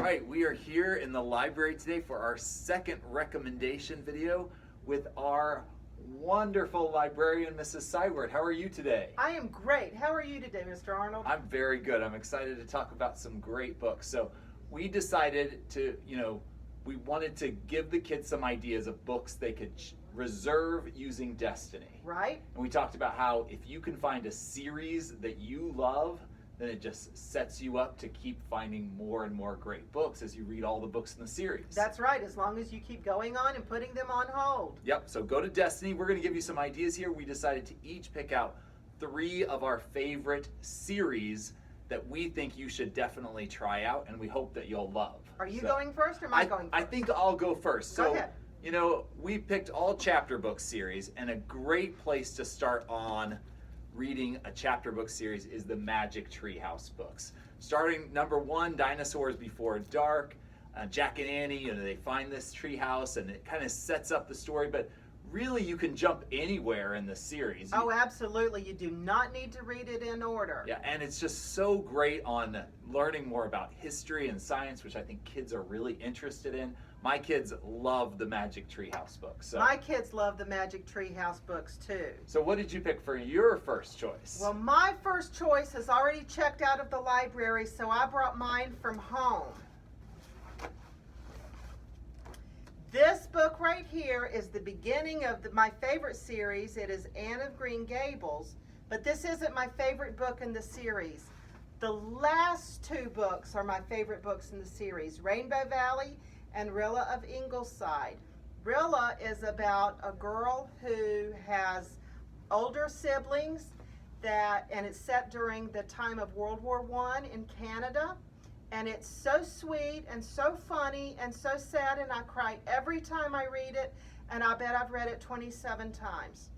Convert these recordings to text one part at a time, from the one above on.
right, we are here in the library today for our second recommendation video with our wonderful librarian, Mrs. Seiwert. How are you today? I am great. How are you today, Mr. Arnold? I'm very good. I'm excited to talk about some great books. So we decided to, we wanted to give the kids some ideas of books they could reserve using Destiny. Right. And we talked about how if you can find a series that you love, then it just sets you up to keep finding more and more great books as you read all the books in the series. That's right, as long as you keep going on and putting them on hold. Yep, so go to Destiny. We're going to give you some ideas here. We decided to each pick out 3 of our favorite series that we think you should definitely try out, and we hope that you'll love. Are you going first or am I going first? I think I'll go first. Go ahead. We picked all chapter book series, and a great place to start on reading a chapter book series is the Magic Treehouse books. Starting number 1, Dinosaurs Before Dark. Jack and Annie, they find this treehouse and it kind of sets up the story, but really you can jump anywhere in the series. Oh, absolutely. You do not need to read it in order. Yeah, and it's just so great on learning more about history and science, which I think kids are really interested in. My kids love the Magic Treehouse books. So. My kids love the Magic Treehouse books too. So what did you pick for your first choice? Well, my first choice is already checked out of the library, so I brought mine from home. This book right here is the beginning of my favorite series. It is Anne of Green Gables, but this isn't my favorite book in the series. The last 2 books are my favorite books in the series, Rainbow Valley and Rilla of Ingleside. Rilla is about a girl who has older siblings and it's set during the time of World War I in Canada. And it's so sweet and so funny and so sad, and I cry every time I read it, and I bet I've read it 27 times.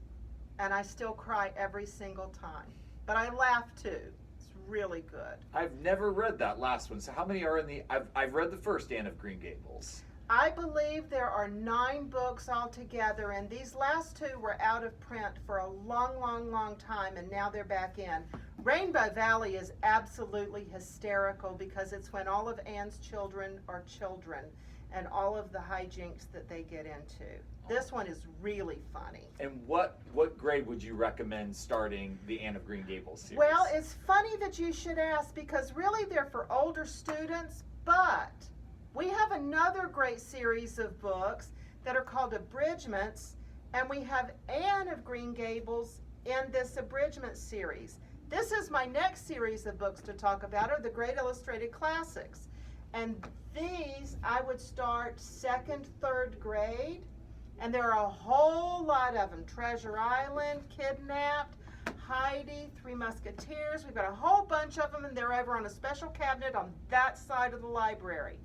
And I still cry every single time. But I laugh too. It's really good. I've never read that last one. So how many are in the... I've read the first Anne of Green Gables. I believe there are 9 books altogether, and these last 2 were out of print for a long, long, long time, and now they're back in. Rainbow Valley is absolutely hysterical because it's when all of Anne's children are children and all of the hijinks that they get into. This one is really funny. And what grade would you recommend starting the Anne of Green Gables series? Well, it's funny that you should ask because really they're for older students, but we have another great series of books that are called abridgments, and we have Anne of Green Gables in this abridgment series. This is my next series of books to talk about, are the Great Illustrated Classics. And these I would start 2nd, 3rd grade, and there are a whole lot of them. Treasure Island, Kidnapped, Heidi, 3 Musketeers. We've got a whole bunch of them, and they're over on a special cabinet on that side of the library.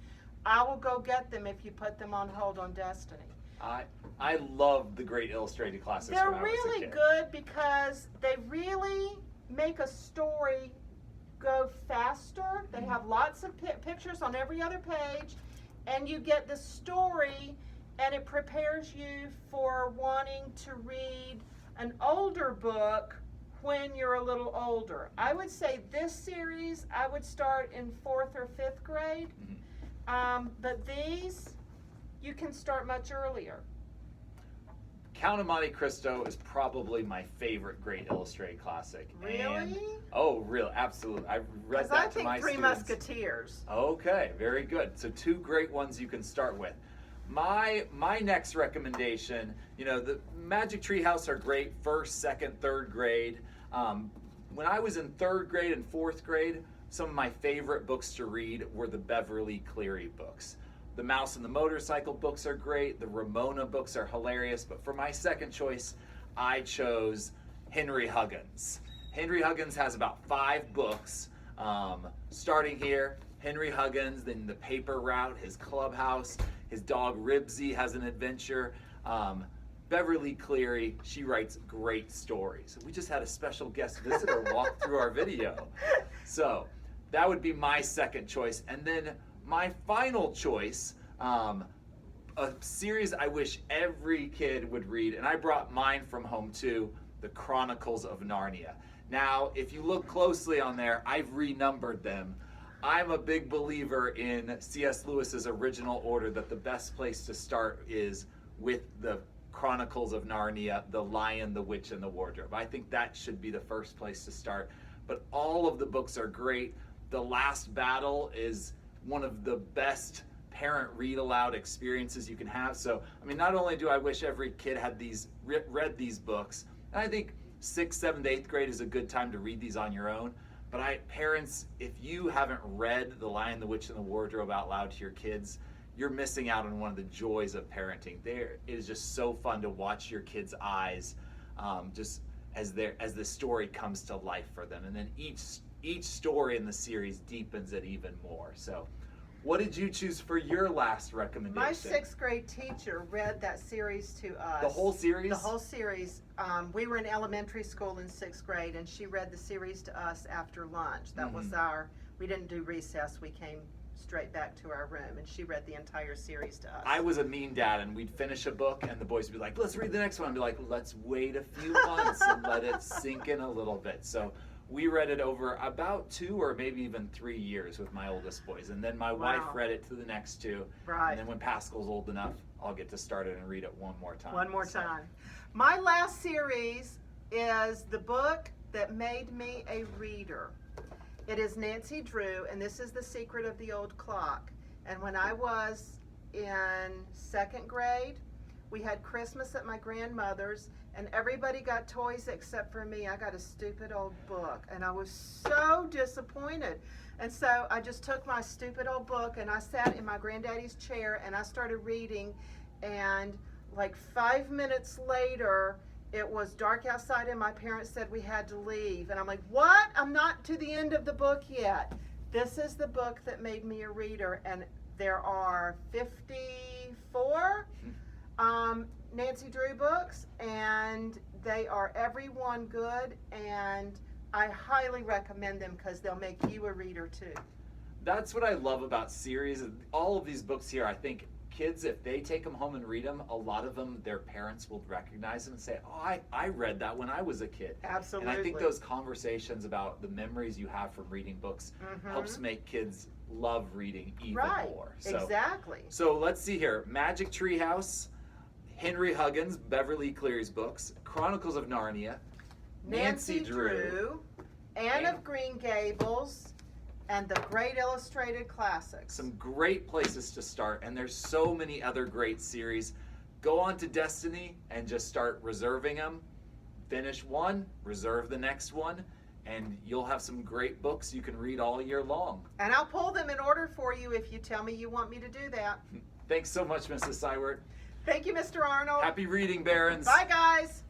I will go get them if you put them on hold on Destiny. I love the Great Illustrated Classics. They're when I was a really kid. good because they really make a story go faster. They have lots of pictures on every other page, and you get the story, and it prepares you for wanting to read an older book when you're a little older. I would say this series I would start in 4th or 5th grade. But these, you can start much earlier. Count of Monte Cristo is probably my favorite Great Illustrated Classic. Really? Oh, really? Absolutely. I've read that to my Because I think 3 students. Musketeers. Okay, very good. So 2 great ones you can start with. My next recommendation, the Magic Treehouse are great 1st, 2nd, 3rd grade. When I was in 3rd grade and 4th grade, some of my favorite books to read were the Beverly Cleary books. The Mouse and the Motorcycle books are great. The Ramona books are hilarious. But for my second choice, I chose Henry Huggins. Henry Huggins has about 5 books. Starting here, Henry Huggins, then The Paper Route, his clubhouse, his dog Ribsy has an adventure. Beverly Cleary, she writes great stories. We just had a special guest visitor walk through our video. So that would be my second choice. And then my final choice, a series I wish every kid would read, and I brought mine from home too, The Chronicles of Narnia. Now, if you look closely on there, I've renumbered them. I'm a big believer in C.S. Lewis's original order that the best place to start is with the Chronicles of Narnia, The Lion, the Witch, and the Wardrobe. I think that should be the first place to start. But all of the books are great. The Last Battle is one of the best parent read aloud experiences you can have. So, I mean, not only do I wish every kid had read these books, and I think 6th, 7th, 8th grade is a good time to read these on your own. But parents, if you haven't read The Lion, the Witch, and the Wardrobe out loud to your kids, you're missing out on one of the joys of parenting. It is just so fun to watch your kids' eyes, just as the story comes to life for them, and then each story in the series deepens it even more. So, what did you choose for your last recommendation? My 6th grade teacher read that series to us. The whole series? The whole series. We were in elementary school in 6th grade, and she read the series to us after lunch. That was we didn't do recess. We came straight back to our room, and she read the entire series to us. I was a mean dad, and we'd finish a book, and the boys would be like, let's read the next one. I'd be like, let's wait a few months and let it sink in a little bit. So we read it over about 2 or maybe even 3 years with my oldest boys. And then my wife read it to the next 2. Right. And then when Pascal's old enough, I'll get to start it and read it one more time. One more time. My last series is the book that made me a reader. It is Nancy Drew, and this is The Secret of the Old Clock. And when I was in 2nd grade, we had Christmas at my grandmother's, and everybody got toys except for me. I got a stupid old book, and I was so disappointed. And so I just took my stupid old book, and I sat in my granddaddy's chair, and I started reading, and like 5 minutes later, it was dark outside, and my parents said we had to leave. And I'm like, what? I'm not to the end of the book yet. This is the book that made me a reader, and there are 54 Nancy Drew books, and they are every one good, and I highly recommend them because they'll make you a reader too. That's what I love about series. All of these books here, I think kids, if they take them home and read them, a lot of them, their parents will recognize them and say, oh, I read that when I was a kid. Absolutely. And I think those conversations about the memories you have from reading books helps make kids love reading even more. So, exactly. So let's see here. Magic Tree House, Henry Huggins, Beverly Cleary's books, Chronicles of Narnia, Nancy Drew, Anne of Green Gables, and the great illustrated classics. Some great places to start, and there's so many other great series. Go on to Destiny and just start reserving them. Finish one, reserve the next one, and you'll have some great books you can read all year long. And I'll pull them in order for you if you tell me you want me to do that. Thanks so much, Mrs. Seiwert. Thank you, Mr. Arnold. Happy reading, Barons. Bye, guys.